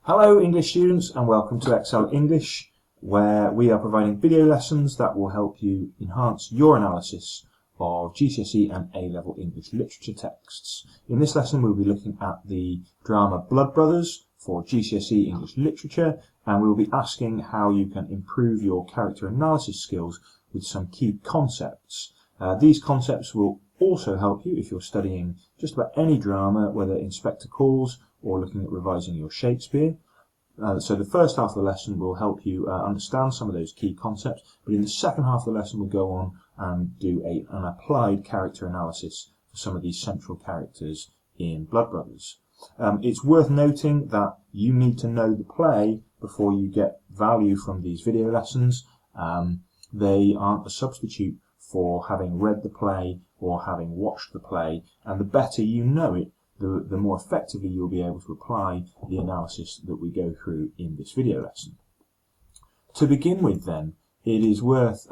Hello English students and welcome to Excel English, where we are providing video lessons that will help you enhance your analysis of GCSE and A-level English literature texts. In this lesson we'll be looking at the drama Blood Brothers for GCSE English literature, and we'll be asking how you can improve your character analysis skills with some key concepts. These concepts will also help you if you're studying just about any drama, whether Inspector Calls or looking at revising your Shakespeare. So the first half of the lesson will help you understand some of those key concepts, but in the second half of the lesson we'll go on and do an applied character analysis for some of these central characters in Blood Brothers. It's worth noting that you need to know the play before you get value from these video lessons. They aren't a substitute for having read the play or having watched the play, and the better you know it, the more effectively you'll be able to apply the analysis that we go through in this video lesson. To begin with then, it is worth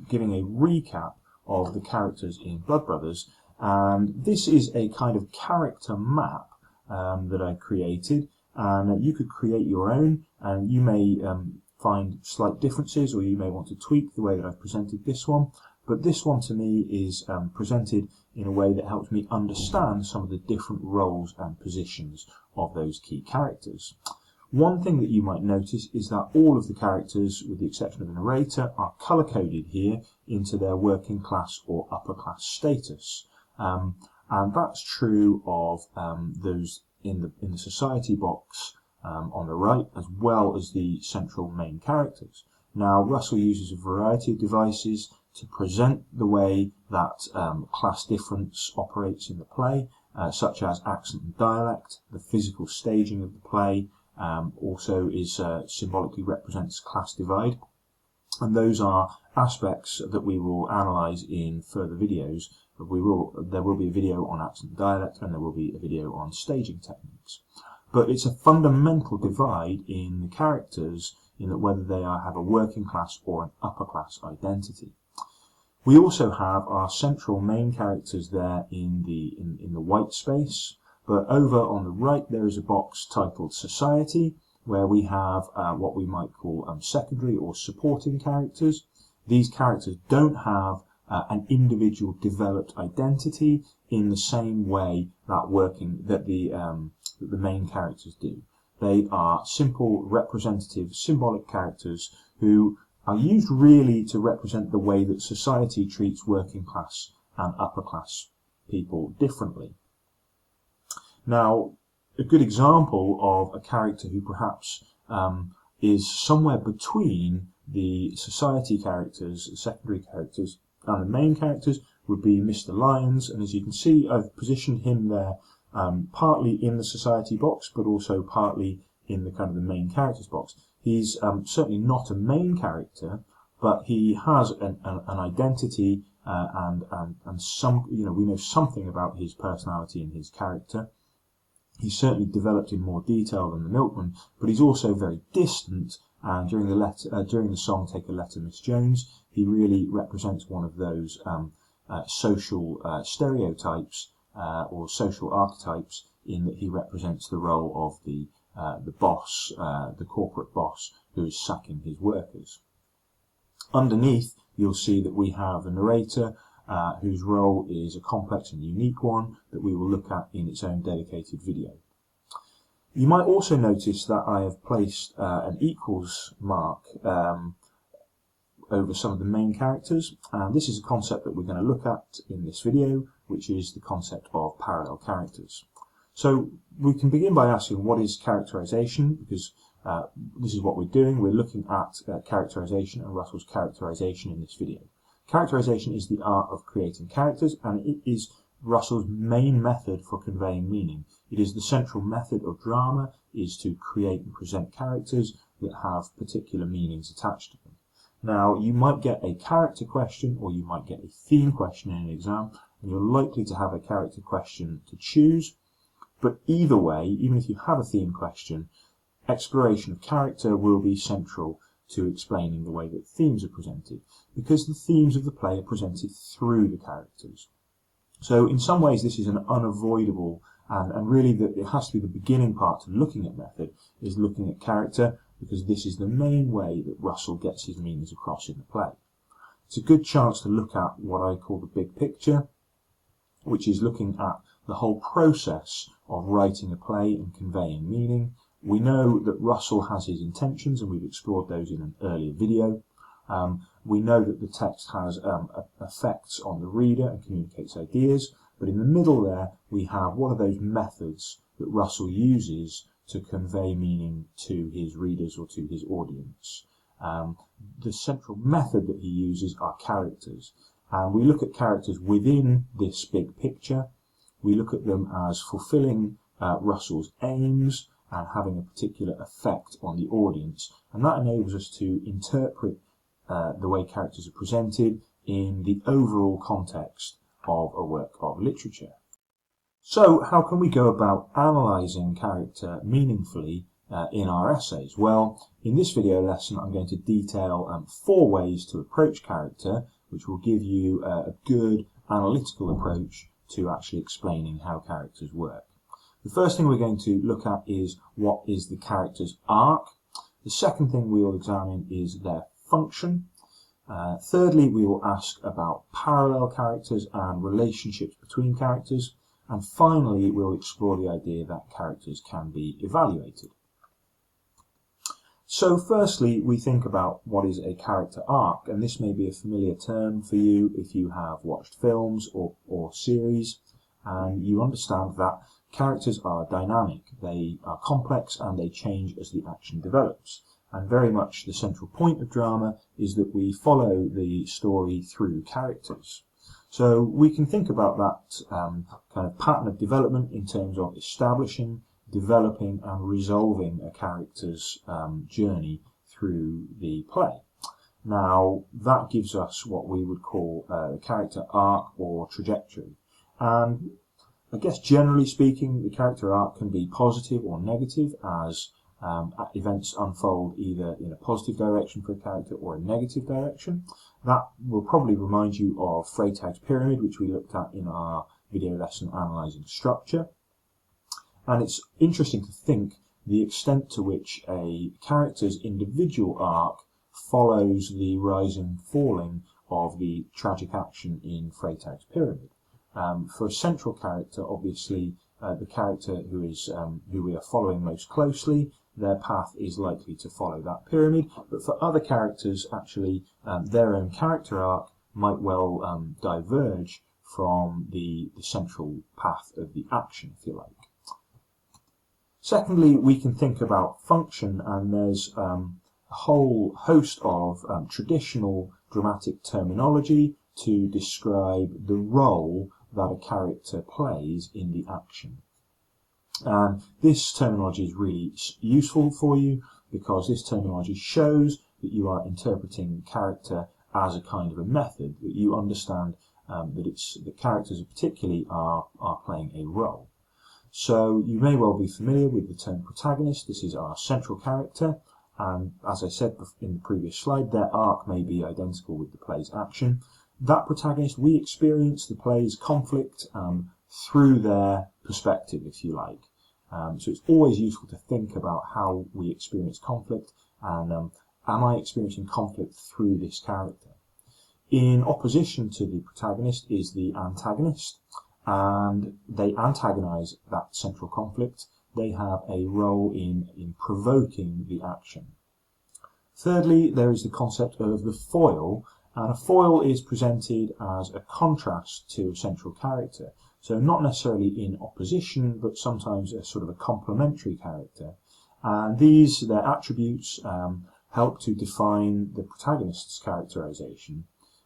giving a recap of the characters in Blood Brothers, and this is a kind of character map that I created, and you could create your own, and you may find slight differences, or you may want to tweak the way that I've presented this one. But this one to me is presented in a way that helps me understand some of the different roles and positions of those key characters. One thing that you might notice is that all of the characters, with the exception of the narrator, are colour-coded here into their working class or upper class status. And that's true of those in the society box on the right, as well as the central main characters. Now, Russell uses a variety of devices to present the way that class difference operates in the play, such as accent and dialect. The physical staging of the play also is symbolically represents class divide, and those are aspects that we will analyse in further videos. There will be a video on accent and dialect, and there will be a video on staging techniques. But it's a fundamental divide in the characters in that whether they have a working class or an upper class identity. We also have our central main characters there in the white space, but over on the right there is a box titled Society, where we have what we might call secondary or supporting characters. These characters don't have an individual developed identity in the same way that the main characters do. They are simple, representative, symbolic characters who are used really to represent the way that society treats working class and upper class people differently. Now, a good example of a character who perhaps is somewhere between the society characters, the secondary characters, and the main characters would be Mr. Lyons, and as you can see I've positioned him there partly in the society box, but also partly in the kind of the main characters box. He's certainly not a main character, but he has an identity and some, we know something about his personality and his character. He's certainly developed in more detail than the milkman, but he's also very distant. And during the song "Take a Letter, Miss Jones," he really represents one of those social stereotypes or social archetypes, in that he represents the role of the boss, the corporate boss, who is sacking his workers. Underneath, you'll see that we have the narrator, whose role is a complex and unique one that we will look at in its own dedicated video. You might also notice that I have placed an equals mark over some of the main characters, and this is a concept that we're going to look at in this video, which is the concept of parallel characters. So we can begin by asking, what is characterization? Because this is what we're doing. We're looking at characterization and Russell's characterization in this video. Characterization is the art of creating characters, and it is Russell's main method for conveying meaning. It is the central method of drama, is to create and present characters that have particular meanings attached to them. Now, you might get a character question, or you might get a theme question in an exam, and you're likely to have a character question to choose. But either way, even if you have a theme question, exploration of character will be central to explaining the way that themes are presented, because the themes of the play are presented through the characters. So in some ways this is an unavoidable and really it has to be the beginning part to looking at method, is looking at character, because this is the main way that Russell gets his meanings across in the play. It's a good chance to look at what I call the big picture, which is looking at the whole process of writing a play and conveying meaning. We know that Russell has his intentions, and we've explored those in an earlier video. We know that the text has effects on the reader and communicates ideas, but in the middle there we have what are those methods that Russell uses to convey meaning to his readers or to his audience. The central method that he uses are characters, and we look at characters within this big picture. We look at them as fulfilling Russell's aims and having a particular effect on the audience, and that enables us to interpret the way characters are presented in the overall context of a work of literature. So how can we go about analysing character meaningfully in our essays? Well, in this video lesson I'm going to detail 4 ways to approach character, which will give you a good analytical approach to actually explaining how characters work. The first thing we're going to look at is what is the character's arc. The second thing we will examine is their function. Thirdly, we will ask about parallel characters and relationships between characters. And finally, we'll explore the idea that characters can be evaluated. So firstly, we think about what is a character arc, and this may be a familiar term for you if you have watched films or series, and you understand that characters are dynamic, they are complex, and they change as the action develops. And very much the central point of drama is that we follow the story through characters. So we can think about that kind of pattern of development in terms of establishing, developing and resolving a character's journey through the play. Now that gives us what we would call a character arc or trajectory. And I guess generally speaking, the character arc can be positive or negative as events unfold either in a positive direction for a character or a negative direction. That will probably remind you of Freytag's pyramid, which we looked at in our video lesson analysing structure. And it's interesting to think the extent to which a character's individual arc follows the rise and falling of the tragic action in Freytag's pyramid. For a central character, obviously, the character who we are following most closely, their path is likely to follow that pyramid, but for other characters, actually, their own character arc might well diverge from the central path of the action, if you like. Secondly, we can think about function, and there's a whole host of traditional dramatic terminology to describe the role that a character plays in the action. And this terminology is really useful for you because this terminology shows that you are interpreting character as a kind of a method, that you understand that characters particularly are playing a role. So you may well be familiar with the term protagonist. This is our central character, and as I said in the previous slide, their arc may be identical with the play's action. That protagonist, we experience the play's conflict through their perspective, if you like. So it's always useful to think about how we experience conflict, and am I experiencing conflict through this character? In opposition to the protagonist is the antagonist, and they antagonize that central conflict. They have a role in provoking the action. Thirdly, there is the concept of the foil, and a foil is presented as a contrast to a central character. So not necessarily in opposition, but sometimes a sort of a complementary character. And their attributes help to define the protagonist's characterization.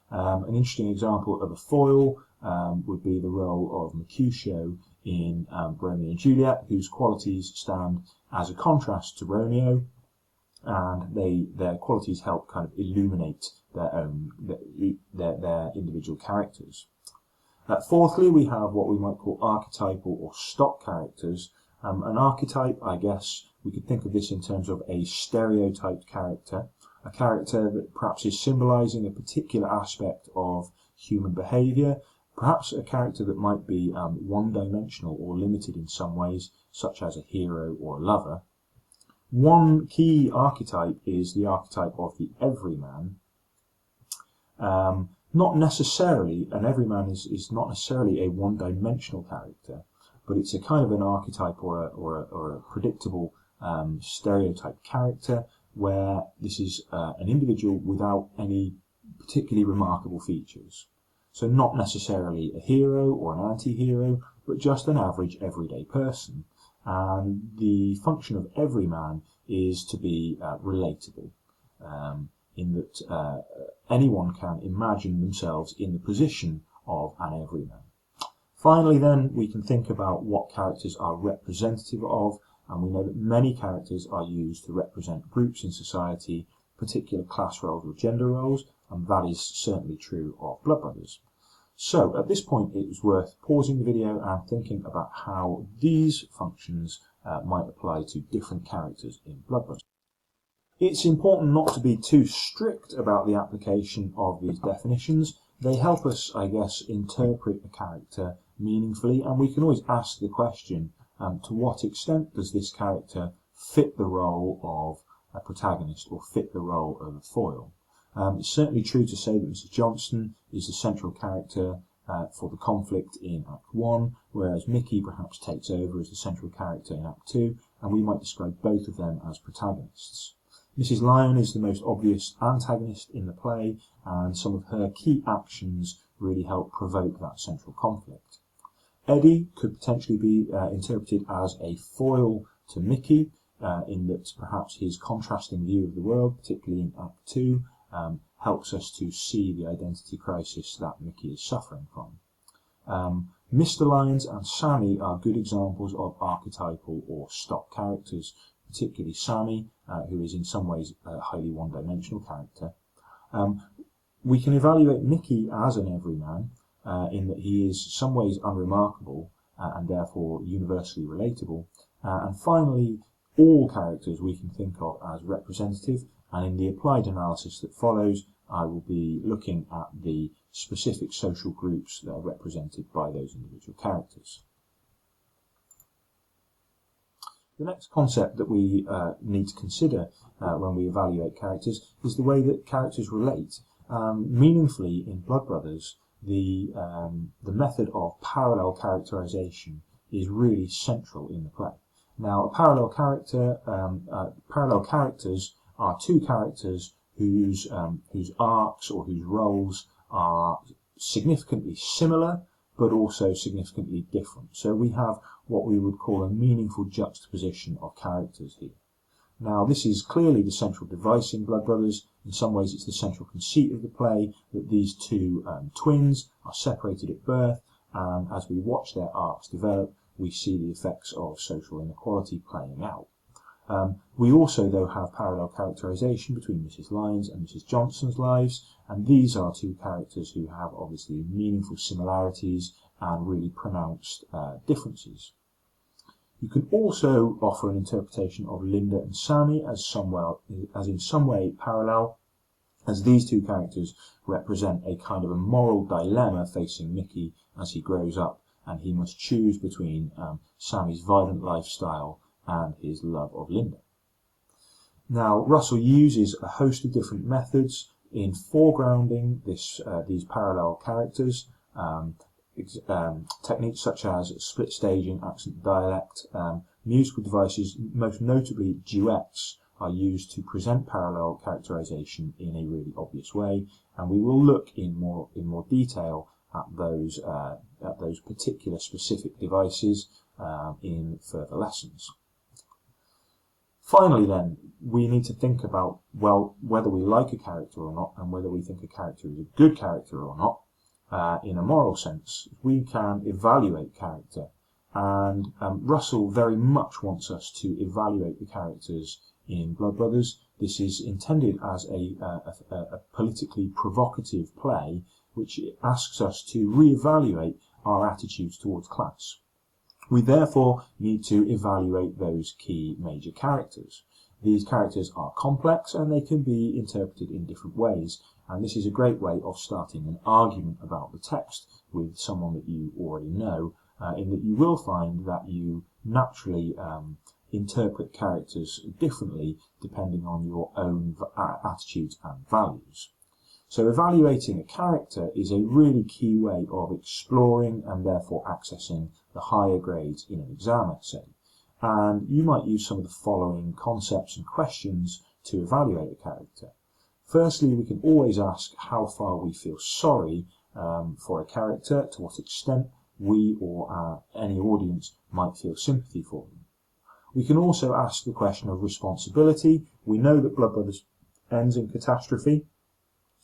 An interesting example of a foil would be the role of Mercutio in Romeo and Juliet, whose qualities stand as a contrast to Romeo, and their qualities help kind of illuminate their individual characters. Fourthly, we have what we might call archetypal or stock characters. An archetype, I guess, we could think of this in terms of a stereotyped character, a character that perhaps is symbolizing a particular aspect of human behavior, perhaps a character that might be one-dimensional or limited in some ways, such as a hero or a lover. One key archetype is the archetype of the everyman. Not necessarily, an everyman is not necessarily a one-dimensional character, but it's a kind of an archetype or a predictable stereotype character where this is an individual without any particularly remarkable features. So not necessarily a hero or an anti-hero, but just an average everyday person. And the function of everyman is to be relatable, in that anyone can imagine themselves in the position of an everyman. Finally then, we can think about what characters are representative of, and we know that many characters are used to represent groups in society, particular class roles or gender roles, and that is certainly true of Blood Brothers. So at this point it was worth pausing the video and thinking about how these functions might apply to different characters in Blood Brothers. It's important not to be too strict about the application of these definitions. They help us, I guess, interpret a character meaningfully, and we can always ask the question, to what extent does this character fit the role of a protagonist or fit the role of a foil? It's certainly true to say that Mrs Johnstone is the central character for the conflict in Act 1, whereas Mickey perhaps takes over as the central character in Act 2, and we might describe both of them as protagonists. Mrs Lyons is the most obvious antagonist in the play, and some of her key actions really help provoke that central conflict. Eddie could potentially be interpreted as a foil to Mickey, in that perhaps his contrasting view of the world, particularly in Act 2, helps us to see the identity crisis that Mickey is suffering from. Mr Lyons and Sami are good examples of archetypal or stock characters, particularly Sami, who is in some ways a highly one-dimensional character. We can evaluate Mickey as an everyman, in that he is in some ways unremarkable and therefore universally relatable. And finally, all characters we can think of as representative, and in the applied analysis that follows, I will be looking at the specific social groups that are represented by those individual characters. The next concept that we need to consider when we evaluate characters is the way that characters relate. Meaningfully in Blood Brothers, the method of parallel characterization is really central in the play. Now, a parallel characters are two characters whose arcs or whose roles are significantly similar, but also significantly different. So we have what we would call a meaningful juxtaposition of characters here. Now, this is clearly the central device in Blood Brothers. In some ways, it's the central conceit of the play, that these two twins are separated at birth, and as we watch their arcs develop, we see the effects of social inequality playing out. We also, though, have parallel characterization between Mrs Lyons and Mrs Johnstone's lives, and these are two characters who have obviously meaningful similarities and really pronounced differences. You can also offer an interpretation of Linda and Sami as in some way parallel, as these two characters represent a kind of a moral dilemma facing Mickey as he grows up, and he must choose between Sami's violent lifestyle and his love of Linda. Now, Russell uses a host of different methods in foregrounding these parallel characters. Techniques such as split staging, accent dialect, musical devices, most notably duets, are used to present parallel characterization in a really obvious way, and we will look in more detail at those particular specific devices in further lessons. Finally then, we need to think about, well, whether we like a character or not, and whether we think a character is a good character or not. In a moral sense, we can evaluate character, and Russell very much wants us to evaluate the characters in Blood Brothers. This is intended as a politically provocative play, which asks us to reevaluate our attitudes towards class. We therefore need to evaluate those key major characters. These characters are complex and they can be interpreted in different ways, and this is a great way of starting an argument about the text with someone that you already know, in that you will find that you naturally interpret characters differently depending on your own attitudes and values. So evaluating a character is a really key way of exploring and therefore accessing the higher grades in an exam essay. And you might use some of the following concepts and questions to evaluate a character. Firstly, we can always ask how far we feel sorry for a character, to what extent we or any audience might feel sympathy for them. We can also ask the question of responsibility. We know that Blood Brothers ends in catastrophe,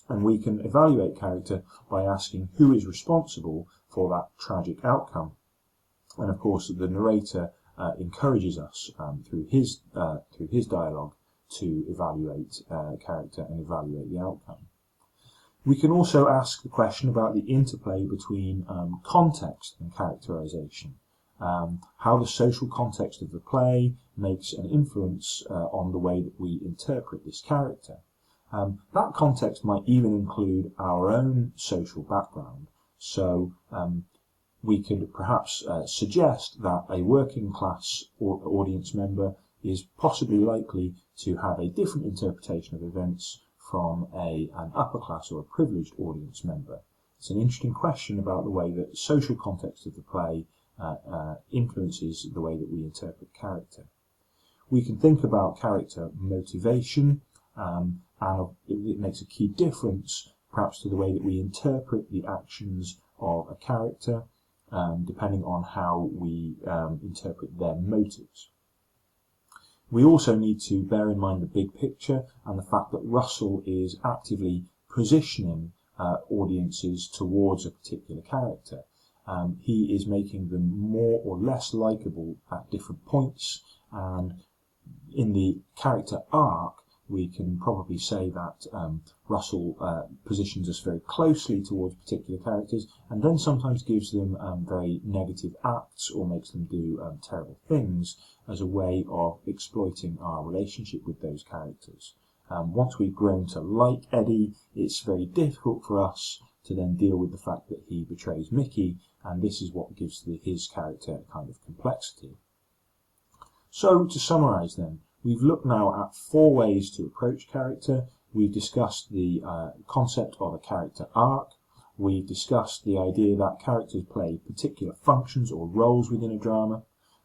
and we can evaluate character by asking who is responsible for that tragic outcome. And of course, the narrator encourages us through his dialogue to evaluate character and evaluate the outcome. We can also ask the question about the interplay between context and characterization. How the social context of the play makes an influence on the way that we interpret this character. That context might even include our own social background. So we could perhaps suggest that a working class audience member is possibly likely to have a different interpretation of events from an upper class or a privileged audience member. It's an interesting question about the way that the social context of the play influences the way that we interpret character. We can think about character motivation, and it makes a key difference perhaps to the way that we interpret the actions of a character, depending on how we interpret their motives. We also need to bear in mind the big picture and the fact that Russell is actively positioning audiences towards a particular character. He is making them more or less likable at different points, and in the character arc we can probably say that Russell positions us very closely towards particular characters and then sometimes gives them very negative acts or makes them do terrible things as a way of exploiting our relationship with those characters. Once we've grown to like Eddie, it's very difficult for us to then deal with the fact that he betrays Mickey, and this is what gives his character a kind of complexity. So, to summarise then, we've looked now at 4 ways to approach character. We've discussed the concept of a character arc. We've discussed the idea that characters play particular functions or roles within a drama.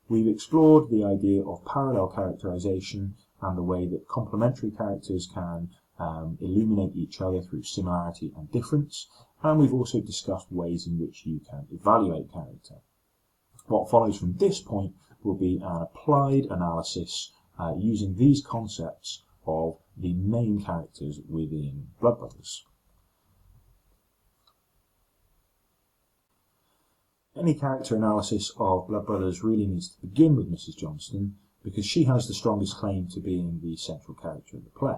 We've explored the idea of parallel characterization and the way that complementary characters can illuminate each other through similarity and difference. And we've also discussed ways in which you can evaluate character. What follows from this point will be an applied analysis using these concepts of the main characters within Blood Brothers. Any character analysis of Blood Brothers really needs to begin with Mrs Johnstone, because she has the strongest claim to being the central character of the play.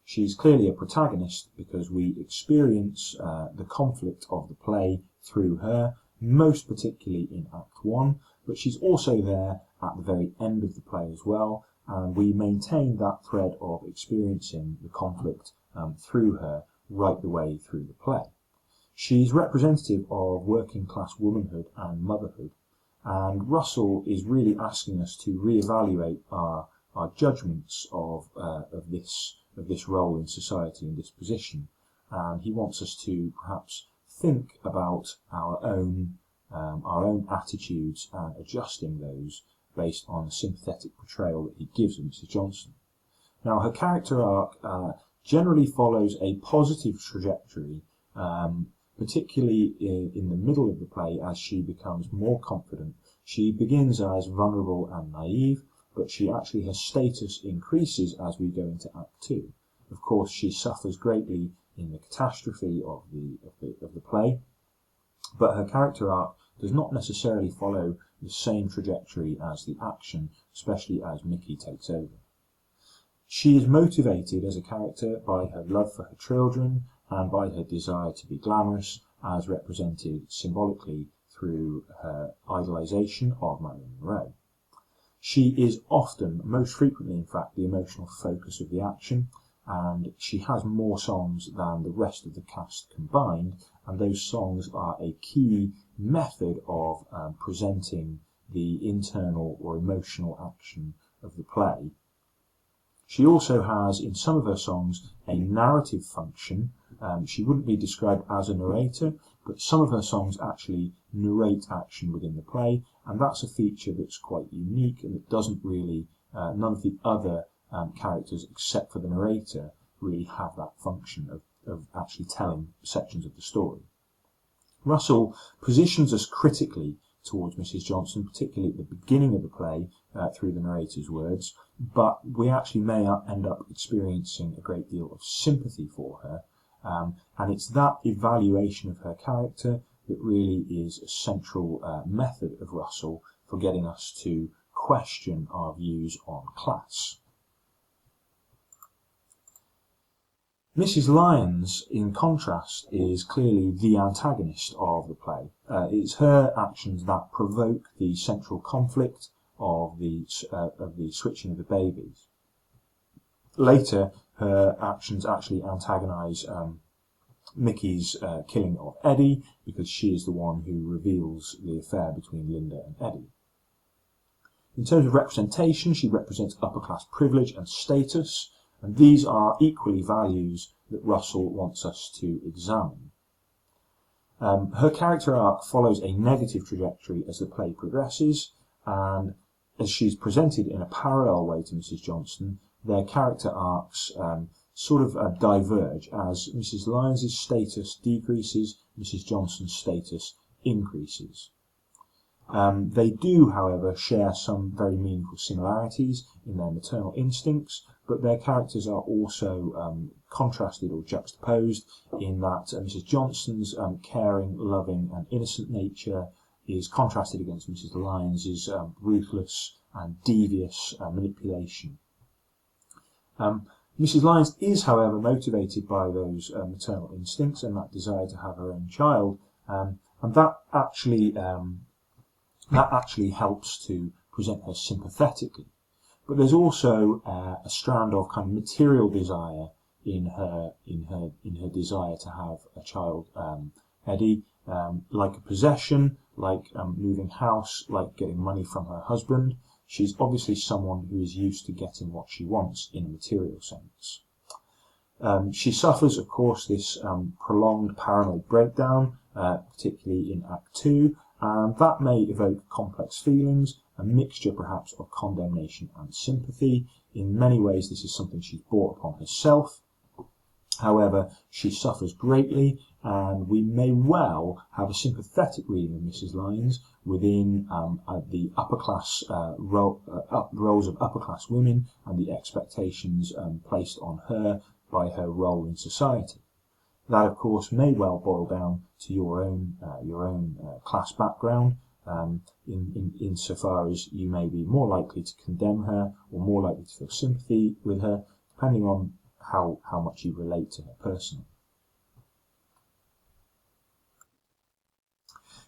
She's clearly a protagonist because we experience the conflict of the play through her, most particularly in Act 1, but she's also there at the very end of the play as well, and we maintain that thread of experiencing the conflict through her right the way through the play. She's representative of working class womanhood and motherhood, and Russell is really asking us to reevaluate our judgments of this role in society and this position, and he wants us to perhaps think about our own attitudes and adjusting those based on a sympathetic portrayal that he gives of Mrs Johnstone. Now, her character arc generally follows a positive trajectory, particularly in the middle of the play as she becomes more confident. She begins as vulnerable and naive, but her status increases as we go into Act 2. Of course, she suffers greatly in the catastrophe of the play, but her character arc does not necessarily follow the same trajectory as the action, especially as Mickey takes over. She is motivated as a character by her love for her children and by her desire to be glamorous, as represented symbolically through her idolisation of Marilyn Monroe. She is often, most frequently in fact, the emotional focus of the action, and she has more songs than the rest of the cast combined, and those songs are a key method of presenting the internal or emotional action of the play. She also has, in some of her songs, a narrative function. She wouldn't be described as a narrator, but some of her songs actually narrate action within the play, and that's a feature that's quite unique, and it doesn't really, none of the other characters except for the narrator really have that function of actually telling sections of the story. Russell positions us critically towards Mrs Johnstone, particularly at the beginning of the play, through the narrator's words, but we actually may end up experiencing a great deal of sympathy for her, and it's that evaluation of her character that really is a central method of Russell for getting us to question our views on class. Mrs Lyons, in contrast, is clearly the antagonist of the play. It's her actions that provoke the central conflict of the switching of the babies. Later, her actions actually antagonise Mickey's killing of Eddie, because she is the one who reveals the affair between Linda and Eddie. In terms of representation, she represents upper class privilege and status, and these are equally values that Russell wants us to examine. Her character arc follows a negative trajectory as the play progresses, and as she's presented in a parallel way to Mrs Johnstone, their character arcs sort of diverge as Mrs Lyons' status decreases, Mrs Johnstone's status increases. They do, however, share some very meaningful similarities in their maternal instincts, but their characters are also contrasted or juxtaposed in that Mrs Johnstone's caring, loving and innocent nature is contrasted against Mrs Lyons' ruthless and devious manipulation. Mrs Lyons is, however, motivated by those maternal instincts and that desire to have her own child, and that actually helps to present her sympathetically. But there's also a strand of kind of material desire in her desire to have a child, Eddie, like a possession, like moving house, like getting money from her husband. She's obviously someone who is used to getting what she wants in a material sense. She suffers, of course, this prolonged paranoid breakdown, particularly in Act 2, and that may evoke complex feelings, a mixture perhaps of condemnation and sympathy. In many ways this is something she's brought upon herself. However, she suffers greatly, and we may well have a sympathetic reading of Mrs Lyons within the upper class roles of upper class women and the expectations placed on her by her role in society. That, of course, may well boil down to your own class background, insofar as you may be more likely to condemn her or more likely to feel sympathy with her, depending on how much you relate to her personally.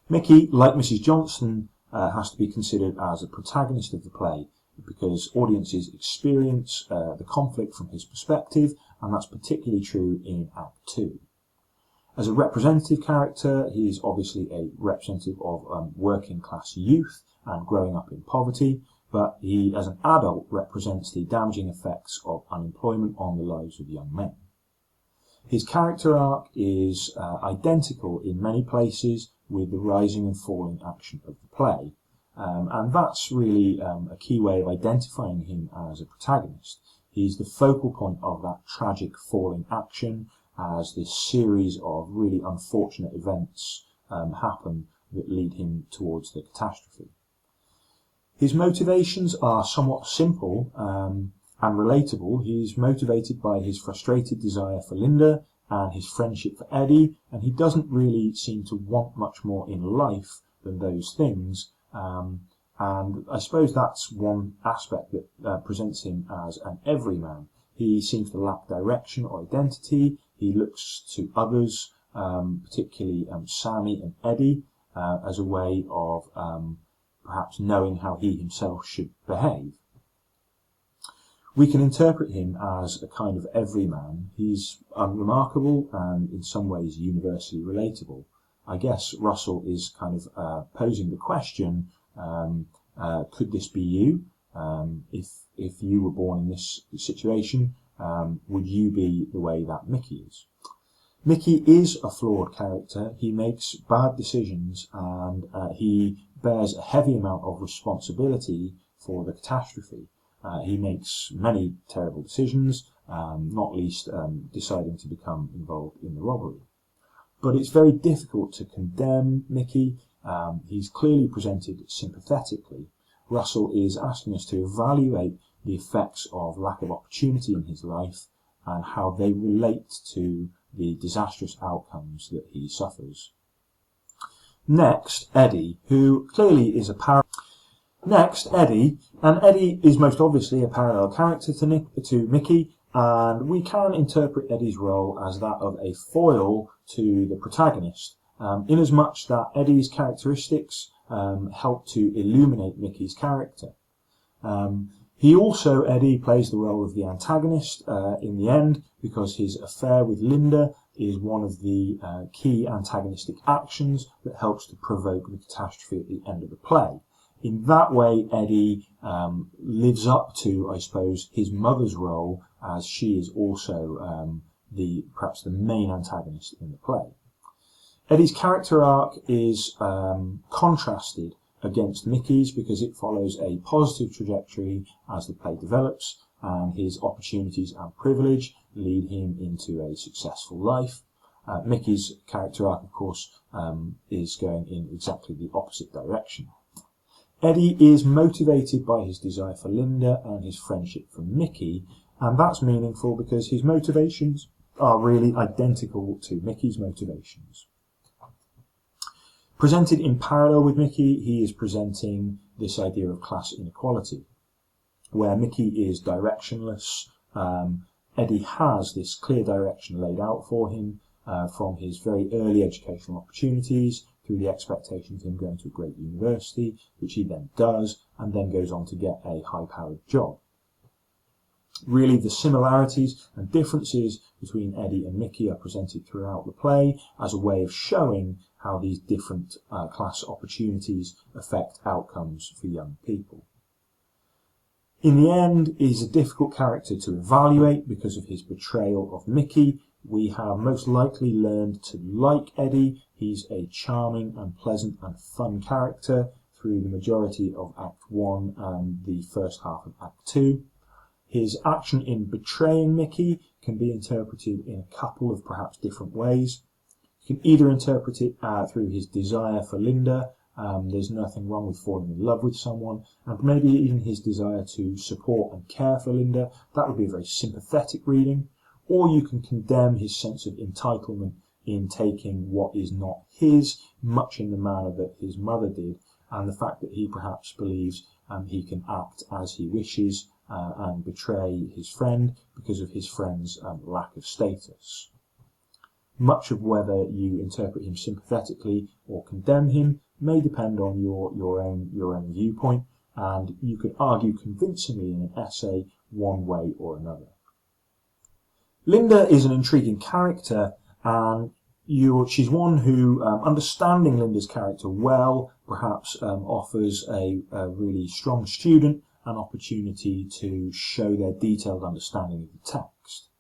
Mickey, like Mrs Johnstone, has to be considered as a protagonist of the play because audiences experience the conflict from his perspective, and that's particularly true in Act 2. As a representative character, he is obviously a representative of working class youth and growing up in poverty, but he, as an adult, represents the damaging effects of unemployment on the lives of young men. His character arc is identical in many places with the rising and falling action of the play, and that's really a key way of identifying him as a protagonist. He's the focal point of that tragic falling action as this series of really unfortunate events happen that lead him towards the catastrophe. His motivations are somewhat simple and relatable. He's motivated by his frustrated desire for Linda and his friendship for Eddie, and he doesn't really seem to want much more in life than those things. And I suppose that's one aspect that presents him as an everyman. He seems to lack direction or identity. He looks to others, particularly Sami and Eddie, as a way of perhaps knowing how he himself should behave. We can interpret him as a kind of everyman. He's unremarkable and in some ways universally relatable. I guess Russell is kind of posing the question, could this be you? If you were born in this situation, would you be the way that Mickey is? Mickey is a flawed character. He makes bad decisions, and he bears a heavy amount of responsibility for the catastrophe. He makes many terrible decisions, not least deciding to become involved in the robbery. But it's very difficult to condemn Mickey. He's clearly presented sympathetically. Russell is asking us to evaluate the effects of lack of opportunity in his life and how they relate to the disastrous outcomes that he suffers. Next, Eddie, who clearly is a parallel. Next, Eddie, and Eddie is most obviously a parallel character to Mickey, and we can interpret Eddie's role as that of a foil to the protagonist, inasmuch that Eddie's characteristics help to illuminate Mickey's character. Eddie plays the role of the antagonist in the end, because his affair with Linda is one of the key antagonistic actions that helps to provoke the catastrophe at the end of the play. In that way, Eddie lives up to, I suppose, his mother's role, as she is also perhaps the main antagonist in the play. Eddie's character arc is contrasted against Mickey's because it follows a positive trajectory as the play develops, and his opportunities and privilege lead him into a successful life. Mickey's character arc, of course, is going in exactly the opposite direction. Eddie is motivated by his desire for Linda and his friendship for Mickey, and that's meaningful because his motivations are really identical to Mickey's motivations. Presented in parallel with Mickey, he is presenting this idea of class inequality. Where Mickey is directionless, Eddie has this clear direction laid out for him from his very early educational opportunities through the expectation of him going to a great university, which he then does, and then goes on to get a high-powered job. Really, the similarities and differences between Eddie and Mickey are presented throughout the play as a way of showing how these different class opportunities affect outcomes for young people. In the end, he's a difficult character to evaluate because of his betrayal of Mickey. We have most likely learned to like Eddie. He's a charming and pleasant and fun character through the majority of Act 1 and the first half of Act 2. His action in betraying Mickey can be interpreted in a couple of perhaps different ways. You can either interpret it through his desire for Linda. There's nothing wrong with falling in love with someone, and maybe even his desire to support and care for Linda. That would be a very sympathetic reading. Or you can condemn his sense of entitlement in taking what is not his, much in the manner that his mother did, and the fact that he perhaps believes he can act as he wishes and betray his friend because of his friend's lack of status. Much of whether you interpret him sympathetically or condemn him may depend on your own viewpoint, and you could argue convincingly in an essay one way or another. Linda is an intriguing character, and she's one who, understanding Linda's character well, perhaps offers a really strong student an opportunity to show their detailed understanding of the text.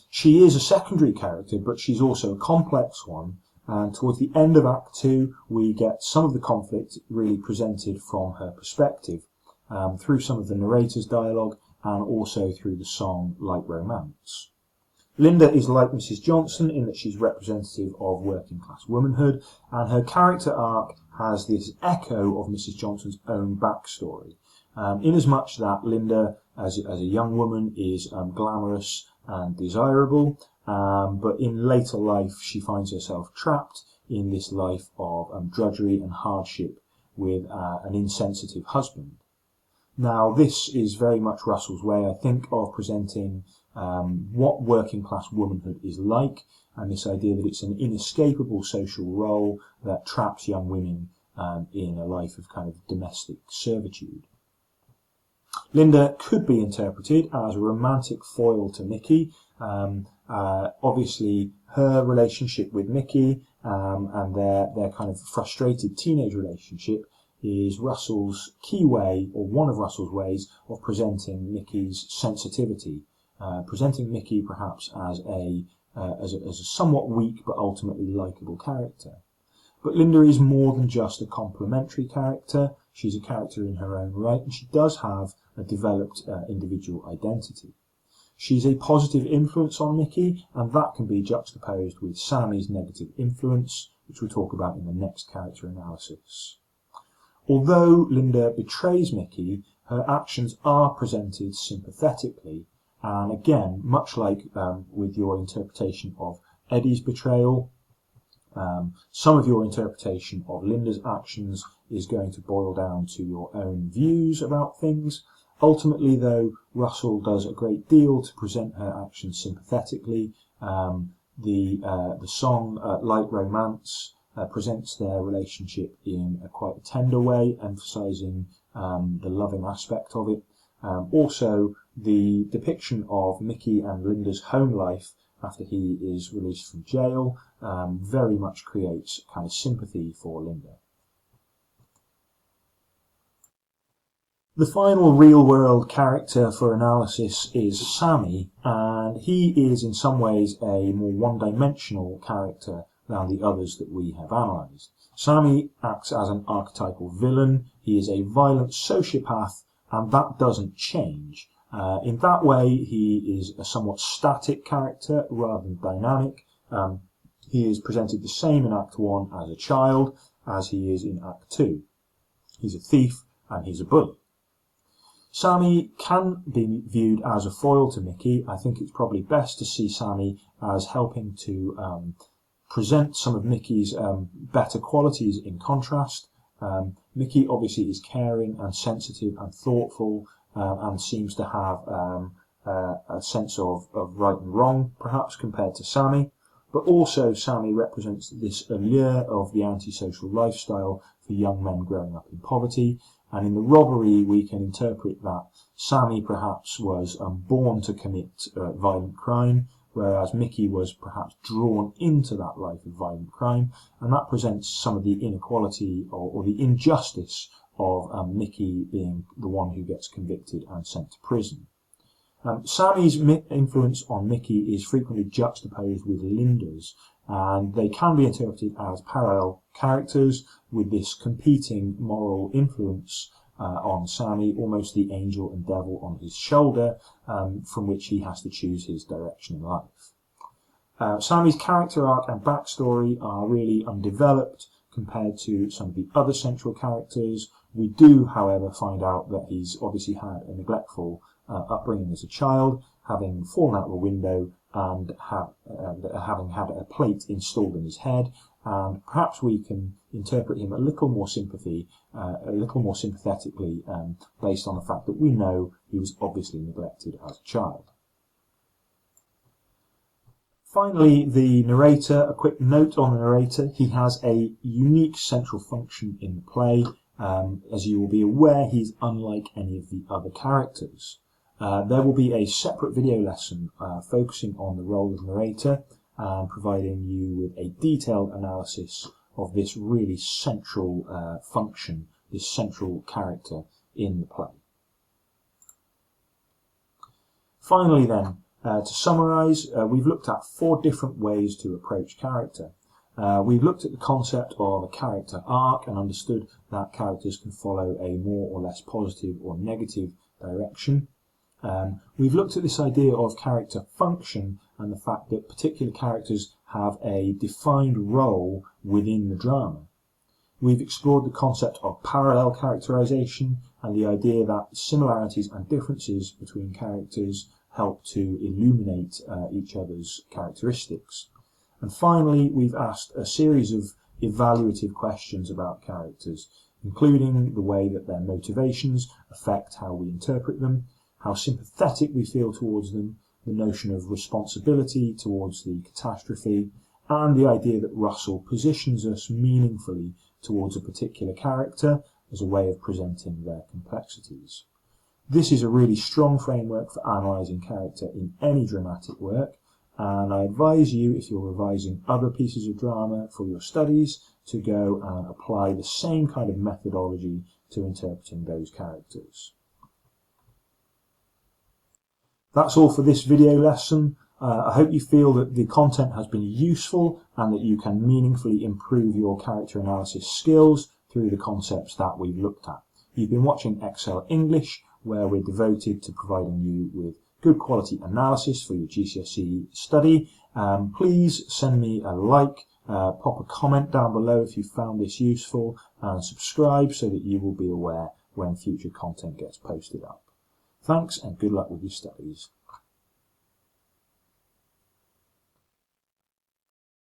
She is a secondary character, but she's also a complex one, and towards the end of Act 2 we get some of the conflict really presented from her perspective, through some of the narrator's dialogue and also through the song Like Romance. Linda is like Mrs Johnstone in that she's representative of working class womanhood, and her character arc has this echo of Mrs Johnstone's own backstory, inasmuch that Linda, as a young woman, is glamorous and desirable, but in later life she finds herself trapped in this life of drudgery and hardship with an insensitive husband. Now, this is very much Russell's way, I think, of presenting what working class womanhood is like, and this idea that it's an inescapable social role that traps young women in a life of kind of domestic servitude. Linda could be interpreted as a romantic foil to Mickey. Obviously, her relationship with Mickey and their kind of frustrated teenage relationship is Russell's key way, or one of Russell's ways, of presenting Mickey's sensitivity, presenting Mickey perhaps as a somewhat weak but ultimately likeable character. But Linda is more than just a complementary character. She's a character in her own right, and she does have a developed individual identity. She's a positive influence on Mickey, and that can be juxtaposed with Sammy's negative influence, which we'll talk about in the next character analysis. Although Linda betrays Mickey, her actions are presented sympathetically, and again, much like with your interpretation of Eddie's betrayal, some of your interpretation of Linda's actions is going to boil down to your own views about things. Ultimately, though, Russell does a great deal to present her actions sympathetically. The song Light Romance presents their relationship in a quite tender way, emphasising the loving aspect of it. Also, the depiction of Mickey and Linda's home life after he is released from jail very much creates kind of sympathy for Linda. The final real-world character for analysis is Sami, and he is in some ways a more one-dimensional character than the others that we have analysed. Sami acts as an archetypal villain. He is a violent sociopath, and that doesn't change. In that way, he is a somewhat static character rather than dynamic. He is presented the same in Act 1 as a child as he is in Act 2. He's a thief and he's a bully. Sami can be viewed as a foil to Mickey. I think it's probably best to see Sami as helping to present some of Mickey's better qualities in contrast. Mickey obviously is caring and sensitive and thoughtful and seems to have a sense of right and wrong, perhaps, compared to Sami. But also Sami represents this allure of the antisocial lifestyle for young men growing up in poverty. And in the robbery, we can interpret that Sami perhaps was born to commit violent crime, whereas Mickey was perhaps drawn into that life of violent crime. And that presents some of the inequality or the injustice of Mickey being the one who gets convicted and sent to prison. Sammy's influence on Mickey is frequently juxtaposed with Linda's, and they can be interpreted as parallel characters with this competing moral influence on Sami, almost the angel and devil on his shoulder, from which he has to choose his direction in life. Sammy's character arc and backstory are really undeveloped compared to some of the other central characters. We do, however, find out that he's obviously had a neglectful upbringing as a child, having fallen out of a window and having had a plate installed in his head, and perhaps we can interpret him a little more sympathetically, based on the fact that we know he was obviously neglected as a child. Finally, the narrator. A quick note on the narrator. He has a unique central function in the play. As you will be aware, he's unlike any of the other characters. There will be a separate video lesson focusing on the role of narrator and providing you with a detailed analysis of this really central function, this central character in the play. Finally then, to summarise, we've looked at 4 different ways to approach character. We've looked at the concept of a character arc and understood that characters can follow a more or less positive or negative direction. We've looked at this idea of character function and the fact that particular characters have a defined role within the drama. We've explored the concept of parallel characterization and the idea that similarities and differences between characters help to illuminate each other's characteristics. And finally, we've asked a series of evaluative questions about characters, including the way that their motivations affect how we interpret them, how sympathetic we feel towards them, the notion of responsibility towards the catastrophe, and the idea that Russell positions us meaningfully towards a particular character as a way of presenting their complexities. This is a really strong framework for analysing character in any dramatic work, and I advise you, if you're revising other pieces of drama for your studies, to go and apply the same kind of methodology to interpreting those characters. That's all for this video lesson. I hope you feel that the content has been useful and that you can meaningfully improve your character analysis skills through the concepts that we've looked at. You've been watching Excel English, where we're devoted to providing you with good quality analysis for your GCSE study. Please send me a like, pop a comment down below if you found this useful, and subscribe so that you will be aware when future content gets posted up. Thanks and good luck with your studies.